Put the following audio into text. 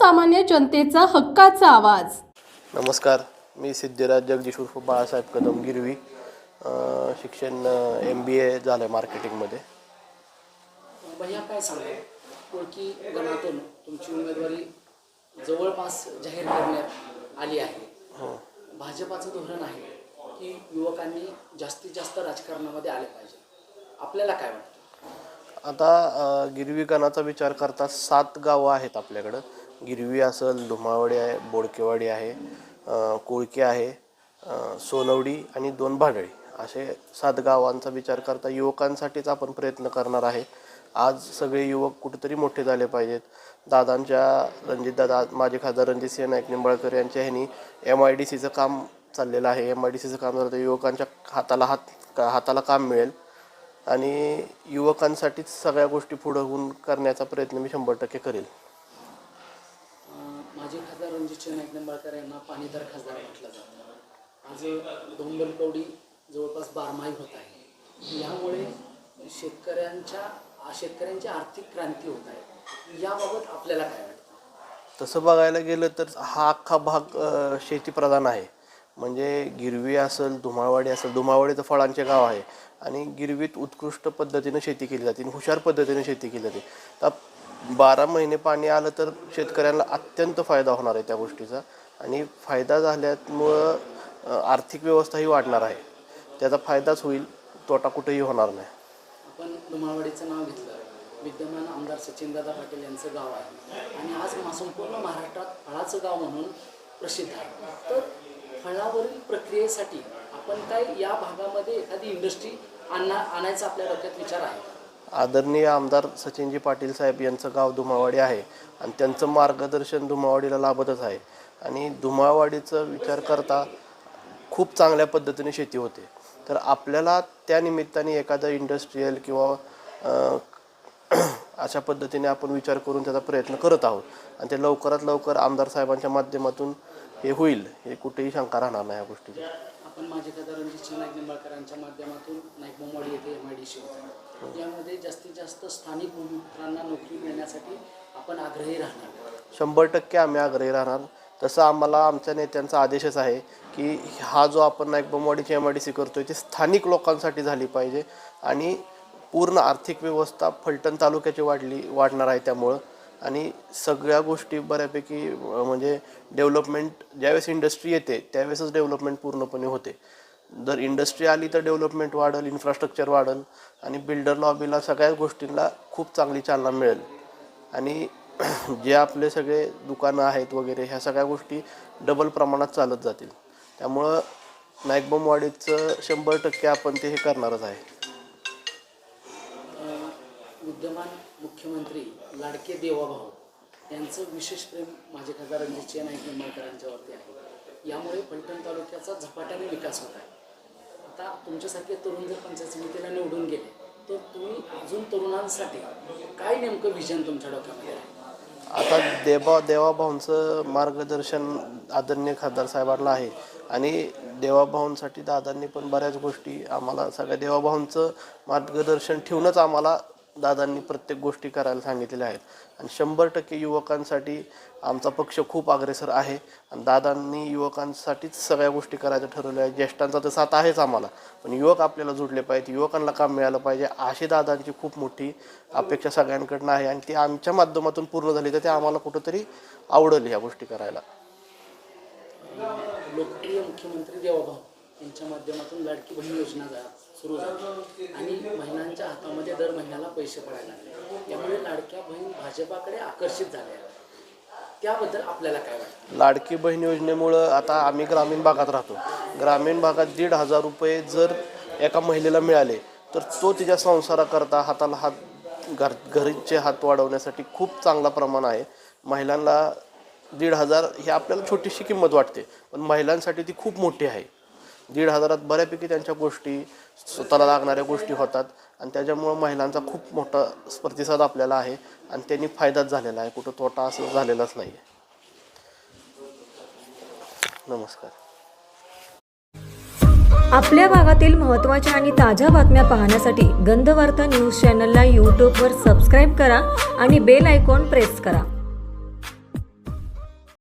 सर्वसामान्य जनतेचा हक्काचा आवाज। नमस्कार, मी सिद्धिराज जगदीश उर्फ बाळासाहेब कदम गिरवी। शिक्षण MBA झालं मार्केटिंगमध्ये। भैया काय सांगाल, कोळकी गणातून तुमची उमेदवारी जवळपास जाहीर करण्यात आली आहे। भाजपाचं धोरण आहे की युवकांनी जास्तीत जास्त राजकारणामध्ये आले पाहिजे, आपल्याला काय वाटतं? आता गिरवी गणाचा विचार करता 7 गावं आहेत आपल्याकडं। गिरवी असेल, धुमावडी आहे, बोडकेवाडी आहे, कोळकी आहे, सोनवडी आणि 2 भाडळी, असे 7 गावांचा विचार करता युवकांसाठीच आपण प्रयत्न करणार आहे। आज सगळे युवक कुठेतरी मोठे झाले पाहिजेत। रणजितदादा माजी खासदार रणजितसिंह नाईक निंबाळकर यांच्या ह्यांनी MIDCचं काम चाललेलं आहे। MIDCचं काम झालं तर युवकांच्या हाताला काम मिळेल आणि युवकांसाठीच सगळ्या गोष्टी पुढे होऊन करण्याचा प्रयत्न मी 100% करेल। माजी खासदार रणजितसिंह नाईक निंबाळकर यांना पाणीदार खासदार म्हटलं जातं। आज डोंबलकवडी जवळपास बारमाही होत आहे, यामुळे शेतकऱ्यांची आर्थिक क्रांती होत आहे, याबाबत आपल्याला काय वाटतं? तसं बघायला गेलं तर हा अख्खा भाग शेतीप्रधान आहे। म्हणजे गिरवी असेल, धुमाळवाडी असेल, धुमाळवाडी तर फळांचे गाव आहे आणि गिरवीत उत्कृष्ट पद्धतीने शेती केली जाते, हुशार पद्धतीने शेती केली जाते। तर 12 महिने पाणी आलं तर शेतकऱ्यांना अत्यंत फायदा होणार आहे त्या गोष्टीचा, आणि फायदा झाल्यामुळं आर्थिक व्यवस्थाही वाढणार आहे। त्याचा फायदाच होईल, तोटा कुठेही होणार नाही। आपण धुमाळवाडीचं नाव घेतलं, विद्यमान आमदार सचिनदादा पाटील यांचं गाव आहे आणि आज संपूर्ण महाराष्ट्रात फळाचं गाव म्हणून प्रसिद्ध आहे। तर फळावरील प्रक्रियेसाठी आपण काय या भागामध्ये एखादी इंडस्ट्री आणायचा आपल्या डोक्यात विचार आहे? आदरणीय आमदार सचिनजी पाटील साहेब यांचं गाव धुमाळवाडी आहे आणि त्यांचं मार्गदर्शन धुमाळवाडीला लाभतच आहे। आणि धुमाळवाडीचा विचार करता खूप चांगल्या पद्धतीने शेती होते, तर आपल्याला त्या निमित्ताने एखादा इंडस्ट्रियल किंवा अशा पद्धतीने आपण विचार करून त्याचा प्रयत्न करत आहोत आणि ते लवकरात लवकर आमदार साहेबांच्या माध्यमातून हे होईल, हे कुठेही शंका राहणार नाही या गोष्टीची। आपण माजी खासदार रणजितसिंह नाईक निंबाळकरांच्या माध्यमातून नाईक बोंबवाडी येथे MIDC होतं, यामध्ये जास्तीत जास्त स्थानिक मित्रांना नोकरी मिळण्यासाठी आपण आग्रही राहणार? 100% आम्ही आग्रही राहणार। तसं आम्हाला आमच्या नेत्यांचा आदेशच आहे की हा जो आपण नाईक बोंबवाडीची MIDC करतोय ते स्थानिक लोकांसाठी झाली पाहिजे आणि पूर्ण आर्थिक व्यवस्था फलटण तालुक्याची वाढणार आहे त्यामुळं, आणि सगळ्या गोष्टी बऱ्यापैकी म्हणजे डेव्हलपमेंट ज्यावेळेस इंडस्ट्री येते त्यावेळेसच डेव्हलपमेंट पूर्णपणे होते। जर इंडस्ट्री आली तर डेव्हलपमेंट वाढेल, इन्फ्रास्ट्रक्चर वाढेल आणि बिल्डर लॉबीला सगळ्या गोष्टींना खूप चांगली चालना मिळेल। आणि जे आपले सगळे दुकानं आहेत वगैरे ह्या सगळ्या गोष्टी डबल प्रमाणात चालत जातील। त्यामुळं नाईक बोंबवाडीचं 100% आपण ते हे करणारच आहे। विद्यमान मुख्यमंत्री लाडके देवाभाऊ यांचं विशेष प्रेम माजी खासदार रणजितसिंह नाईक निंबाळकरांच्यावरती आहे, यामुळे फलटण तालुक्याचा झपाट्याने विकास होत आहे। आता तुमच्यासारखे तरुण जर पंचायत समितीला निवडून गेले तर तुम्ही अजून तरुणांसाठी काय नेमकं विजन तुमच्या डोक्यामध्ये आहे? आता देवाभाऊंचं मार्गदर्शन आदरणीय खासदार साहेबांना आहे आणि देवाभाऊंसाठी दादांनी पण बऱ्याच गोष्टी आम्हाला, सगळ्या देवाभाऊंचं मार्गदर्शन ठेवूनच आम्हाला दादांनी प्रत्येक गोष्टी करायला सांगितलेल्या आहेत। आणि 100% युवकांसाठी आमचा पक्ष खूप अग्रेसर आहे आणि दादांनी युवकांसाठीच सगळ्या गोष्टी करायचं ठरवलं आहे। ज्येष्ठांचा तर साथ आहेच आम्हाला, पण युवक आपल्याला जुडले पाहिजे, युवकांना काम मिळालं पाहिजे, अशी दादांची खूप मोठी अपेक्षा सगळ्यांकडनं आहे आणि ती आमच्या माध्यमातून पूर्ण झाली तर ते आम्हाला कुठंतरी आवडेल ह्या गोष्टी करायला। लोकप्रिय मुख्यमंत्री देवाभाऊ यांच्या माध्यमातून लाडकी बहीण योजना सुरू झाली आणि महिलांच्या हातामध्ये दर महिन्याला पैसे पडायला लागले, त्यामुळे लाडक्या बहीण भाजपाकडे आकर्षित झाल्या, त्याबद्दल आपल्याला काय वाटतं? लाडकी बहीण योजनेमुळं आता आम्ही ग्रामीण भागात राहतो, ग्रामीण भागात 1,500 रुपये जर एका महिलेला मिळाले तर तो तिच्या संसाराकरता हाताला घरीचे हात वाढवण्यासाठी खूप चांगला प्रमाण आहे। महिलांना 1,500 ही आपल्याला छोटीशी किंमत वाटते, पण महिलांसाठी ती खूप मोठी आहे। 1,500त बऱ्यापैकी त्यांच्या गोष्टी, स्वतःला लागणाऱ्या गोष्टी होतात आणि त्याच्यामुळं महिलांचा खूप मोठा प्रतिसाद आपल्याला आहे आणि त्यांनी फायदाच झालेला आहे, कुठं तोटा असं झालेलाच नाही आहे। नमस्कार। आपल्या भागातील महत्त्वाच्या आणि ताज्या बातम्या पाहण्यासाठी गंधवार्ता न्यूज चॅनलला यूट्यूबवर सबस्क्राईब करा आणि बेल आयकॉन प्रेस करा।